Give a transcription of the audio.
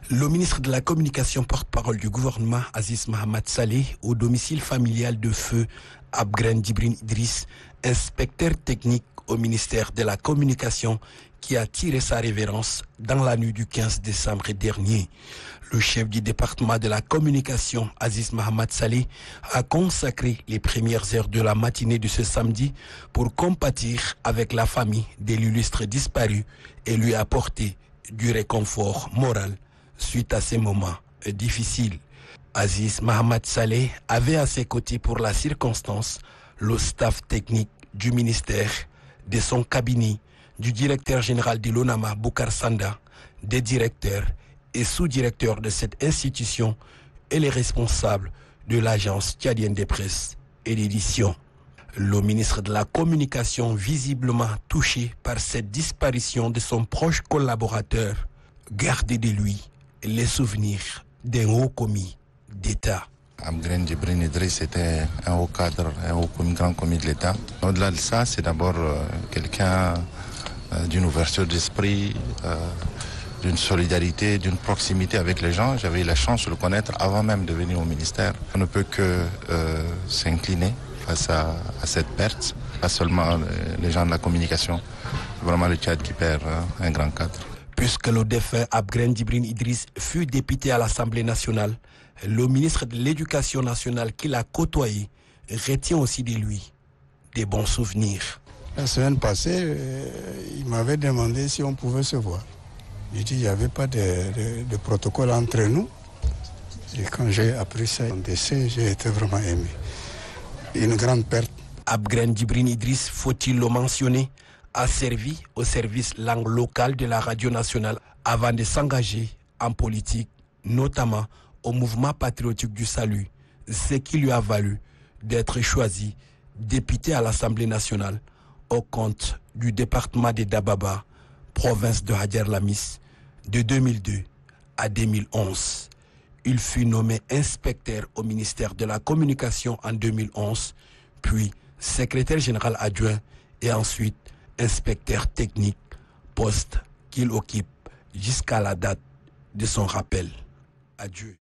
Le ministre de la Communication, porte-parole du gouvernement, Aziz Mohamed Saleh, au domicile familial de feu Abgren Djibrine Idriss, inspecteur technique au ministère de la Communication, qui a tiré sa révérence dans la nuit du 15 décembre dernier. Le chef du département de la Communication, Aziz Mohamed Saleh, a consacré les premières heures de la matinée de ce samedi pour compatir avec la famille de l'illustre disparu et lui apporter du réconfort moral suite à ces moments difficiles. Aziz Mohamed Saleh avait à ses côtés pour la circonstance le staff technique du ministère, de son cabinet, du directeur général de l'ONAMA, Boukar Sanda, des directeurs et sous-directeurs de cette institution et les responsables de l'agence tchadienne des presses et d'édition. Le ministre de la Communication, visiblement touché par cette disparition de son proche collaborateur, gardait de lui les souvenirs d'un haut commis d'État. Abgren Djibrine Idriss était un haut cadre, grand commis de l'État. Au-delà de ça, c'est d'abord quelqu'un d'une ouverture d'esprit, d'une solidarité, d'une proximité avec les gens. J'avais eu la chance de le connaître avant même de venir au ministère. On ne peut que s'incliner face à cette perte, pas seulement les gens de la communication, c'est vraiment le Tchad qui perd un grand cadre. Puisque le défunt Abgren Djibrine Idriss fut député à l'Assemblée nationale, le ministre de l'Éducation nationale qui l'a côtoyé retient aussi de lui des bons souvenirs. La semaine passée, il m'avait demandé si on pouvait se voir. J'ai dit qu'il n'y avait pas de protocole entre nous. Et quand j'ai appris son décès, j'ai été vraiment ému. Une grande perte. Abgren Djibrine Idriss, faut-il le mentionner, a servi au service langue locale de la radio nationale avant de s'engager en politique, notamment au mouvement patriotique du salut, ce qui lui a valu d'être choisi député à l'Assemblée nationale au compte du département de Dababa, province de Hadjer Lamis, de 2002 à 2011. Il fut nommé inspecteur au ministère de la Communication en 2011, puis secrétaire général adjoint et ensuite inspecteur technique, poste qu'il occupe jusqu'à la date de son rappel. Adieu.